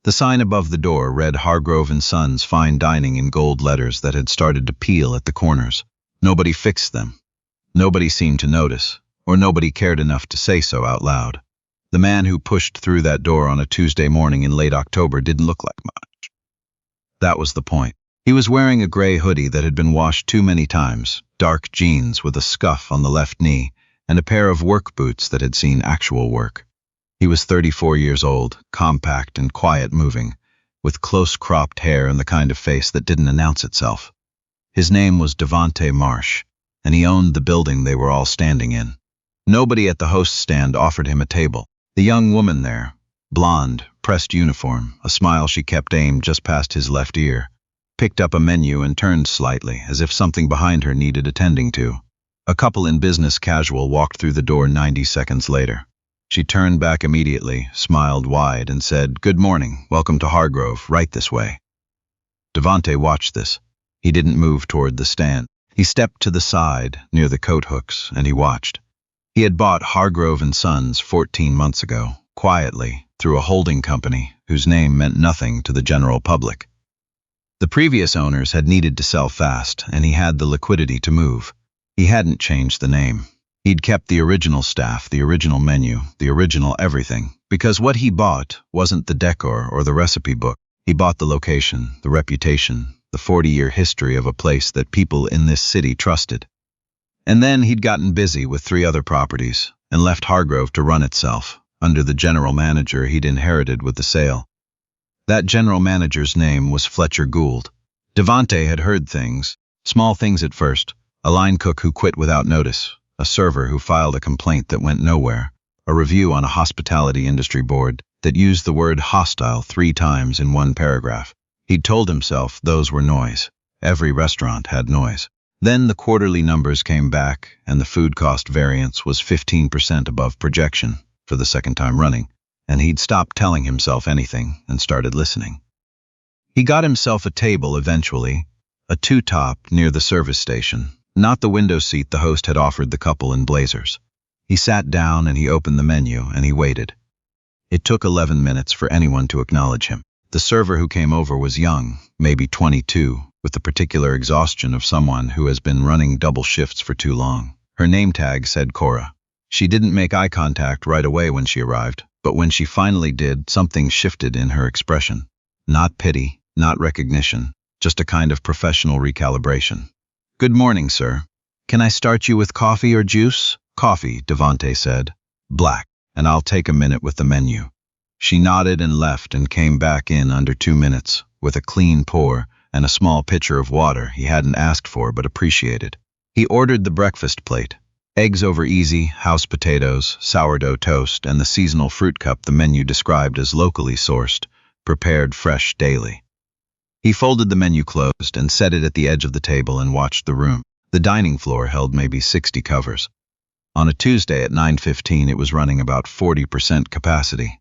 The sign above the door read Hargrove Sons Fine Dining in gold letters that had started to peel at the corners. Nobody fixed them. Nobody seemed to notice, or nobody cared enough to say so out loud. The man who pushed through that door on a Tuesday morning in late October didn't look like much. That was the point. He was wearing a gray hoodie that had been washed too many times, dark jeans with a scuff on the left knee, and a pair of work boots that had seen actual work. He was 34 years old, compact and quiet-moving, with close-cropped hair and the kind of face that didn't announce itself. His name was Devonte Marsh, and he owned the building they were all standing in. Nobody at the host's stand offered him a table. The young woman there, blonde, pressed uniform, a smile she kept aimed just past his left ear, picked up a menu and turned slightly, as if something behind her needed attending to. A couple in business casual walked through the door 90 seconds later. She turned back immediately, smiled wide, and said, "Good morning, welcome to Hargrove, right this way." Devonte watched this. He didn't move toward the stand. He stepped to the side, near the coat hooks, and he watched. He had bought Hargrove Sons 14 months ago, quietly, through a holding company whose name meant nothing to the general public. The previous owners had needed to sell fast, and he had the liquidity to move. He hadn't changed the name. He'd kept the original staff, the original menu, the original everything, because what he bought wasn't the decor or the recipe book. He bought the location, the reputation, the 40-year history of a place that people in this city trusted. And then he'd gotten busy with 3 other properties and left Hargrove to run itself, under the general manager he'd inherited with the sale. That general manager's name was Fletcher Gould. Devonte had heard things, small things at first, a line cook who quit without notice, a server who filed a complaint that went nowhere, a review on a hospitality industry board that used the word hostile 3 times in one paragraph. He'd told himself those were noise. Every restaurant had noise. Then the quarterly numbers came back, and the food cost variance was 15% above projection for the second time running, and he'd stopped telling himself anything and started listening. He got himself a table eventually, a 2-top near the service station, not the window seat the host had offered the couple in blazers. He sat down and he opened the menu and he waited. It took 11 minutes for anyone to acknowledge him. The server who came over was young, maybe 22, with the particular exhaustion of someone who has been running double shifts for too long. Her name tag said Cora. She didn't make eye contact right away when she arrived, but when she finally did, something shifted in her expression. Not pity, not recognition, just a kind of professional recalibration. "Good morning, sir. Can I start you with coffee or juice?" "Coffee," Devonte said. "Black, and I'll take a minute with the menu." She nodded and left and came back in under 2 minutes, with a clean pour and a small pitcher of water he hadn't asked for but appreciated. He ordered the breakfast plate. Eggs over easy, house potatoes, sourdough toast, and the seasonal fruit cup the menu described as locally sourced, prepared fresh daily. He folded the menu closed and set it at the edge of the table and watched the room. The dining floor held maybe 60 covers. On a Tuesday at 9:15 it was running about 40% capacity.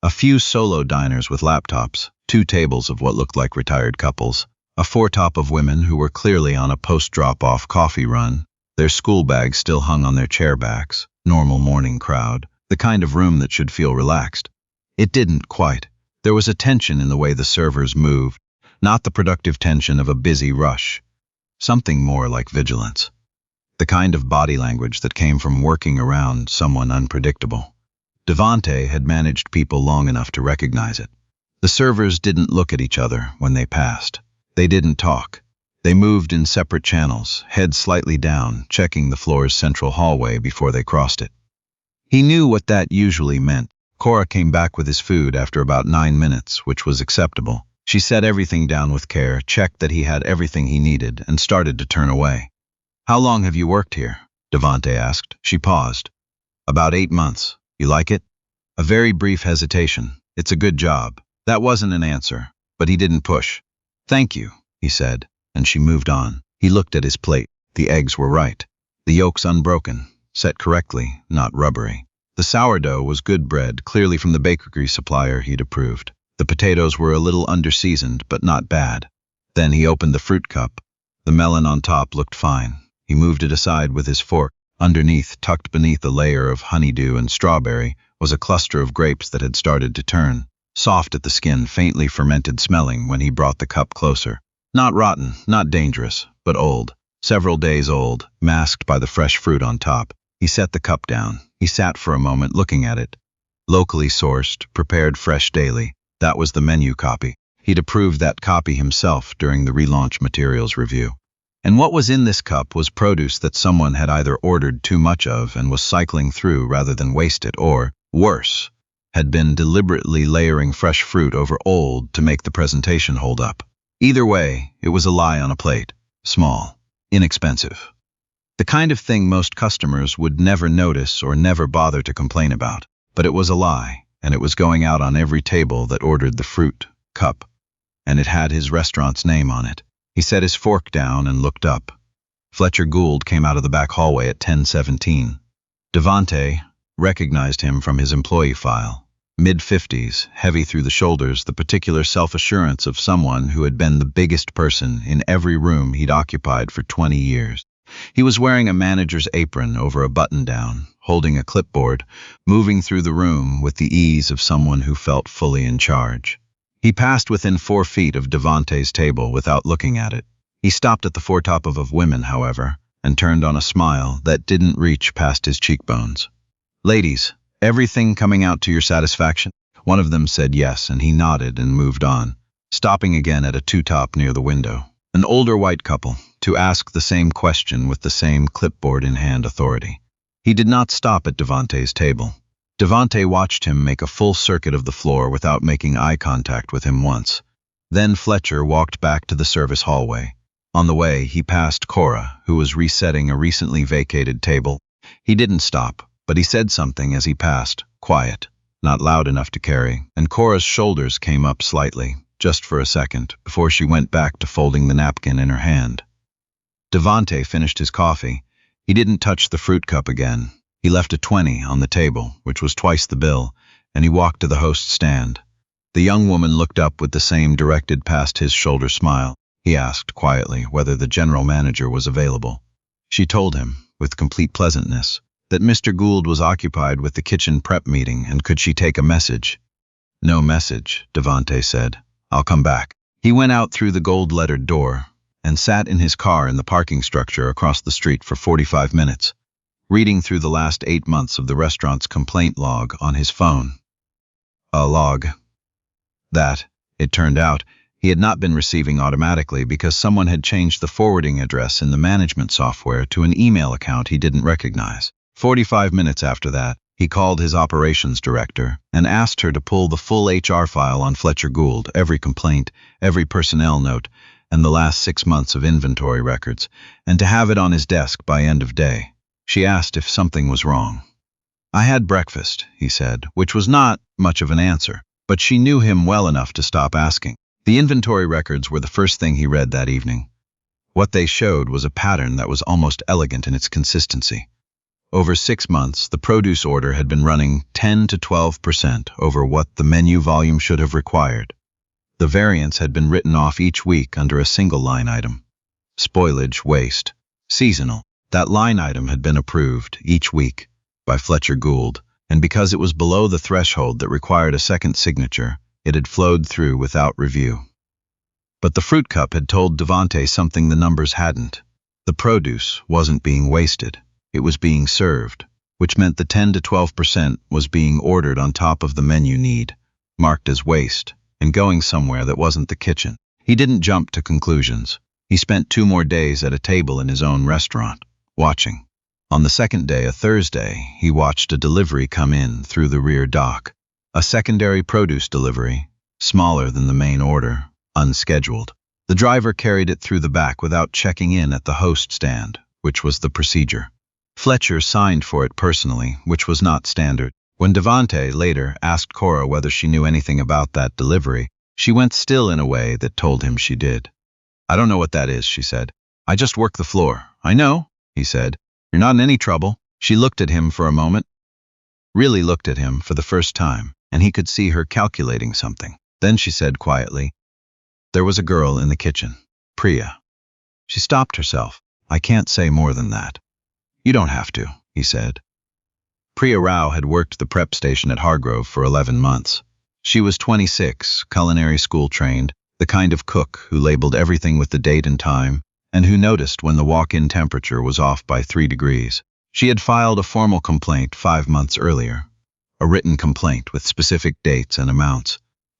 A few solo diners with laptops, 2 tables of what looked like retired couples, a 4-top of women who were clearly on a post-drop-off coffee run, their school bags still hung on their chair backs, normal morning crowd, the kind of room that should feel relaxed. It didn't quite. There was a tension in the way the servers moved, not the productive tension of a busy rush. Something more like vigilance. The kind of body language that came from working around someone unpredictable. Devonte had managed people long enough to recognize it. The servers didn't look at each other when they passed. They didn't talk. They moved in separate channels, heads slightly down, checking the floor's central hallway before they crossed it. He knew what that usually meant. Cora came back with his food after about 9 minutes, which was acceptable. She set everything down with care, checked that he had everything he needed, and started to turn away. "How long have you worked here?" Devonte asked. She paused. "About 8 months. You like it?" A very brief hesitation. "It's a good job." That wasn't an answer, but he didn't push. "Thank you," he said, and she moved on. He looked at his plate. The eggs were right. The yolks unbroken, set correctly, not rubbery. The sourdough was good bread, clearly from the bakery supplier he'd approved. The potatoes were a little under-seasoned, but not bad. Then he opened the fruit cup. The melon on top looked fine. He moved it aside with his fork. Underneath, tucked beneath a layer of honeydew and strawberry, was a cluster of grapes that had started to turn. soft at the skin, faintly fermented smelling when he brought the cup closer. Not rotten, not dangerous, but old. Several days old, masked by the fresh fruit on top. He set the cup down. He sat for a moment looking at it. Locally sourced, prepared fresh daily. That was the menu copy. He'd approved that copy himself during the relaunch materials review. And what was in this cup was produce that someone had either ordered too much of and was cycling through rather than waste it, or, worse, had been deliberately layering fresh fruit over old to make the presentation hold up. Either way, it was a lie on a plate. Small. Inexpensive. The kind of thing most customers would never notice or never bother to complain about. But it was a lie, and it was going out on every table that ordered the fruit cup, and it had his restaurant's name on it. He set his fork down and looked up. Fletcher Gould came out of the back hallway at 10:17. Devonte recognized him from his employee file. Mid-50s, heavy through the shoulders, the particular self-assurance of someone who had been the biggest person in every room he'd occupied for 20 years. He was wearing a manager's apron over a button-down, holding a clipboard, moving through the room with the ease of someone who felt fully in charge. He passed within 4 feet of Devonte's table without looking at it. He stopped at the foretop of women, however, and turned on a smile that didn't reach past his cheekbones. "Ladies, everything coming out to your satisfaction?" One of them said yes, and he nodded and moved on, stopping again at a two-top near the window. An older white couple, to ask the same question with the same clipboard in hand authority. He did not stop at Devonte's table. Devonte watched him make a full circuit of the floor without making eye contact with him once. Then Fletcher walked back to the service hallway. On the way, he passed Cora, who was resetting a recently vacated table. He didn't stop, but he said something as he passed, quiet, not loud enough to carry, and Cora's shoulders came up slightly, just for a second, before she went back to folding the napkin in her hand. Devonte finished his coffee. He didn't touch the fruit cup again. He left a 20 on the table, which was twice the bill, and he walked to the host's stand. The young woman looked up with the same directed past his shoulder smile. He asked quietly whether the general manager was available. She told him, with complete pleasantness, that Mr. Gould was occupied with the kitchen prep meeting and could she take a message. "No message," Devonte said. "I'll come back." He went out through the gold-lettered door and sat in his car in the parking structure across the street for 45 minutes, reading through the last 8 months of the restaurant's complaint log on his phone. A log that, it turned out, he had not been receiving automatically because someone had changed the forwarding address in the management software to an email account he didn't recognize. 45 minutes after that, he called his operations director and asked her to pull the full HR file on Fletcher Gould, every complaint, every personnel note, and the last 6 months of inventory records, and to have it on his desk by end of day. She asked if something was wrong. "I had breakfast," he said, which was not much of an answer, but she knew him well enough to stop asking. The inventory records were the first thing he read that evening. What they showed was a pattern that was almost elegant in its consistency. Over 6 months, the produce order had been running 10 to 12% over what the menu volume should have required. The variance had been written off each week under a single line item. Spoilage, waste, seasonal. That line item had been approved each week by Fletcher Gould, and because it was below the threshold that required a second signature, it had flowed through without review. But the fruit cup had told Devonte something the numbers hadn't. The produce wasn't being wasted. It was being served, which meant the 10 to 12% was being ordered on top of the menu need, marked as waste, and going somewhere that wasn't the kitchen. He didn't jump to conclusions. He spent 2 more days at a table in his own restaurant, watching. On the second day, a Thursday, he watched a delivery come in through the rear dock. A secondary produce delivery, smaller than the main order, unscheduled. The driver carried it through the back without checking in at the host stand, which was the procedure. Fletcher signed for it personally, which was not standard. When Devonte later asked Cora whether she knew anything about that delivery, she went still in a way that told him she did. "I don't know what that is," she said. "I just work the floor." "I know," he said. "You're not in any trouble." She looked at him for a moment, really looked at him for the first time, and he could see her calculating something. Then she said quietly, "There was a girl in the kitchen, Priya." She stopped herself. "I can't say more than that." "You don't have to," he said. Priya Rao had worked the prep station at Hargrove for 11 months. She was 26, culinary school trained, the kind of cook who labeled everything with the date and time, and who noticed when the walk-in temperature was off by 3 degrees. She had filed a formal complaint 5 months earlier, a written complaint with specific dates and amounts,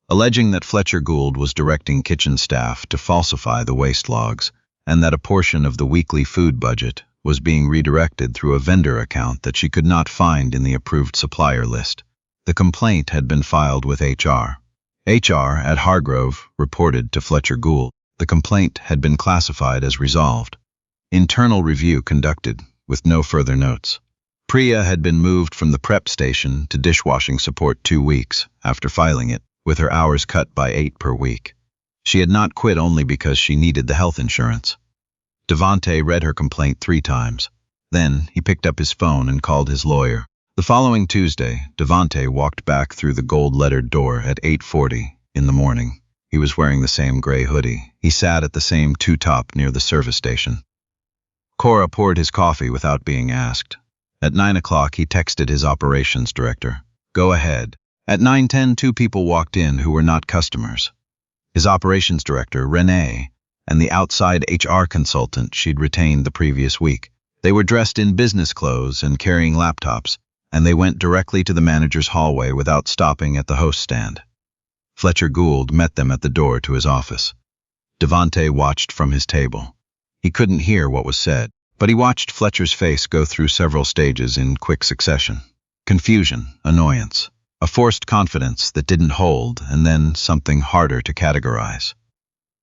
alleging that Fletcher Gould was directing kitchen staff to falsify the waste logs, and that a portion of the weekly food budget was being redirected through a vendor account that she could not find in the approved supplier list. The complaint had been filed with HR. HR at Hargrove reported to Fletcher Gould. The complaint had been classified as resolved. Internal review conducted, with no further notes. Priya had been moved from the prep station to dishwashing support 2 weeks after filing it, with her hours cut by 8 per week. She had not quit only because she needed the health insurance. Devonte read her complaint 3 times. Then he picked up his phone and called his lawyer. The following Tuesday, Devonte walked back through the gold-lettered door at 8:40 in the morning. He was wearing the same gray hoodie. He sat at the same two-top near the service station. Cora poured his coffee without being asked. At 9 o'clock, he texted his operations director. Go ahead. At 9:10, 2 people walked in who were not customers. His operations director, Renee, and the outside HR consultant she'd retained the previous week. They were dressed in business clothes and carrying laptops, and they went directly to the manager's hallway without stopping at the host stand. Fletcher Gould met them at the door to his office. Devonte watched from his table. He couldn't hear what was said, but he watched Fletcher's face go through several stages in quick succession. Confusion, annoyance, a forced confidence that didn't hold, and then something harder to categorize.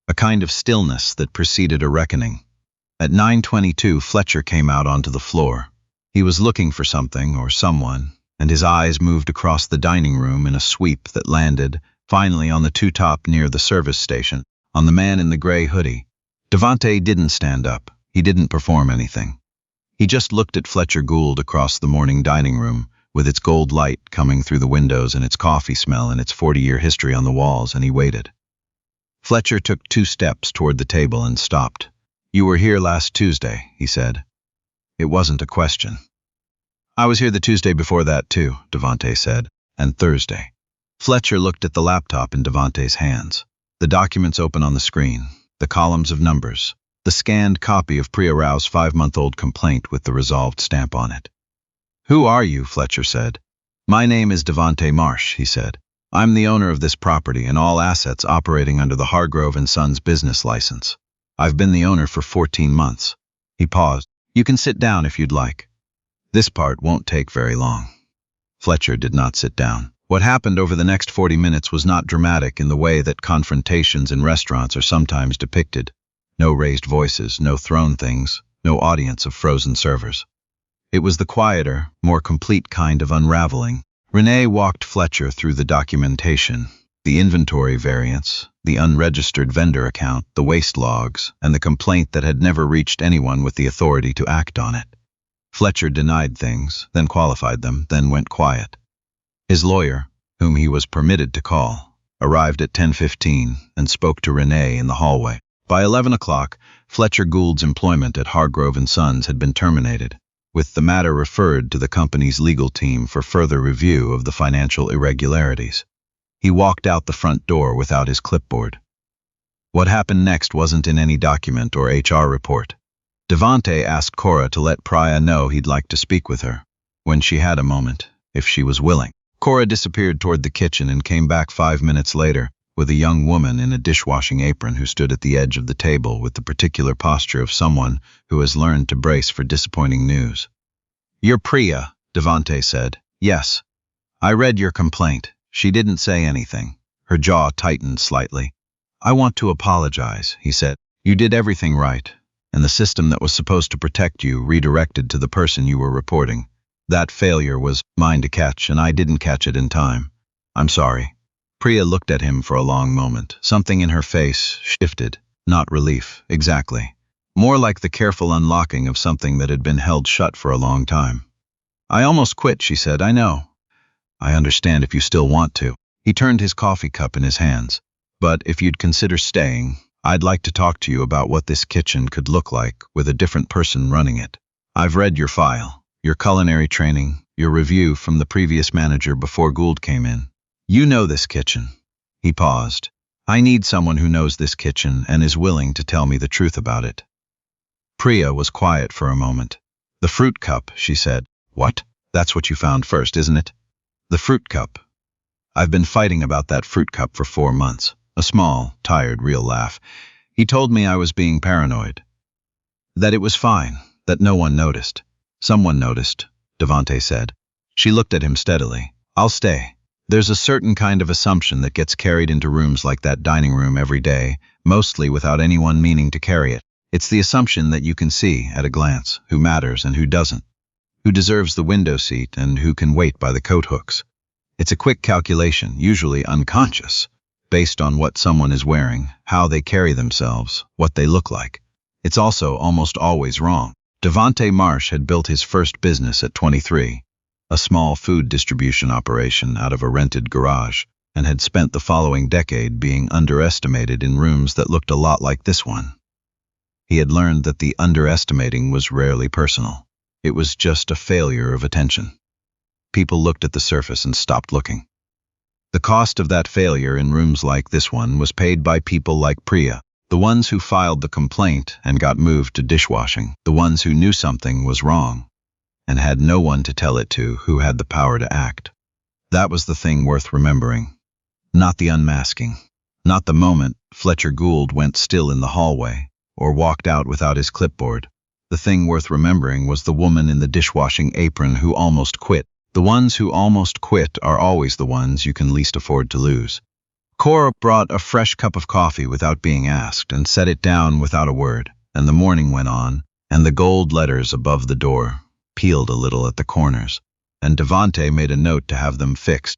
A kind of stillness that preceded a reckoning. At 9:22, Fletcher came out onto the floor. He was looking for something or someone, and his eyes moved across the dining room in a sweep that landed, finally, on the two-top near the service station, on the man in the gray hoodie. Devonte didn't stand up. He didn't perform anything. He just looked at Fletcher Gould across the morning dining room, with its gold light coming through the windows and its coffee smell and its 40-year history on the walls, and he waited. Fletcher took 2 steps toward the table and stopped. You were here last Tuesday, he said. It wasn't a question. I was here the Tuesday before that too, Devonte said, and Thursday. Fletcher looked at the laptop in Devonte's hands. The documents open on the screen, the columns of numbers, the scanned copy of Priya Rao's 5-month-old complaint with the resolved stamp on it. Who are you? Fletcher said. My name is Devonte Marsh, he said. I'm the owner of this property and all assets operating under the Hargrove Sons business license. I've been the owner for 14 months. He paused. You can sit down if you'd like. This part won't take very long. Fletcher did not sit down. What happened over the next 40 minutes was not dramatic in the way that confrontations in restaurants are sometimes depicted. No raised voices, no thrown things, no audience of frozen servers. It was the quieter, more complete kind of unraveling. Renee walked Fletcher through the documentation, the inventory variants, the unregistered vendor account, the waste logs, and the complaint that had never reached anyone with the authority to act on it. Fletcher denied things, then qualified them, then went quiet. His lawyer, whom he was permitted to call, arrived at 10:15 and spoke to Renee in the hallway. By 11 o'clock, Fletcher Gould's employment at Hargrove Sons had been terminated, with the matter referred to the company's legal team for further review of the financial irregularities. He walked out the front door without his clipboard. What happened next wasn't in any document or HR report. Devonte asked Cora to let Priya know he'd like to speak with her, when she had a moment, if she was willing. Cora disappeared toward the kitchen and came back 5 minutes later, with a young woman in a dishwashing apron who stood at the edge of the table with the particular posture of someone who has learned to brace for disappointing news. You're Priya, Devonte said. Yes. I read your complaint. She didn't say anything. Her jaw tightened slightly. I want to apologize, he said. You did everything right, and the system that was supposed to protect you redirected to the person you were reporting. That failure was mine to catch, and I didn't catch it in time. I'm sorry. Priya looked at him for a long moment. Something in her face shifted. Not relief, exactly. More like the careful unlocking of something that had been held shut for a long time. I almost quit, she said. I know. I understand if you still want to. He turned his coffee cup in his hands. But if you'd consider staying, I'd like to talk to you about what this kitchen could look like with a different person running it. I've read your file, your culinary training, your review from the previous manager before Gould came in. You know this kitchen. He paused. I need someone who knows this kitchen and is willing to tell me the truth about it. Priya was quiet for a moment. The fruit cup, she said. What? That's what you found first, isn't it? The fruit cup. I've been fighting about that fruit cup for 4 months. A small, tired, real laugh. He told me I was being paranoid. That it was fine, that no one noticed. Someone noticed, Devonte said. She looked at him steadily. I'll stay. There's a certain kind of assumption that gets carried into rooms like that dining room every day, mostly without anyone meaning to carry it. It's the assumption that you can see, at a glance, who matters and who doesn't, who deserves the window seat and who can wait by the coat hooks. It's a quick calculation, usually unconscious, based on what someone is wearing, how they carry themselves, what they look like. It's also almost always wrong. Devonte Marsh had built his first business at 23, a small food distribution operation out of a rented garage, and had spent the following decade being underestimated in rooms that looked a lot like this one. He had learned that the underestimating was rarely personal. It was just a failure of attention. People looked at the surface and stopped looking. The cost of that failure in rooms like this one was paid by people like Priya, the ones who filed the complaint and got moved to dishwashing, the ones who knew something was wrong and had no one to tell it to who had the power to act. That was the thing worth remembering. Not the unmasking. Not the moment Fletcher Gould went still in the hallway or walked out without his clipboard. The thing worth remembering was the woman in the dishwashing apron who almost quit. The ones who almost quit are always the ones you can least afford to lose. Cora brought a fresh cup of coffee without being asked and set it down without a word, and the morning went on, and the gold letters above the door peeled a little at the corners, and Devonte made a note to have them fixed.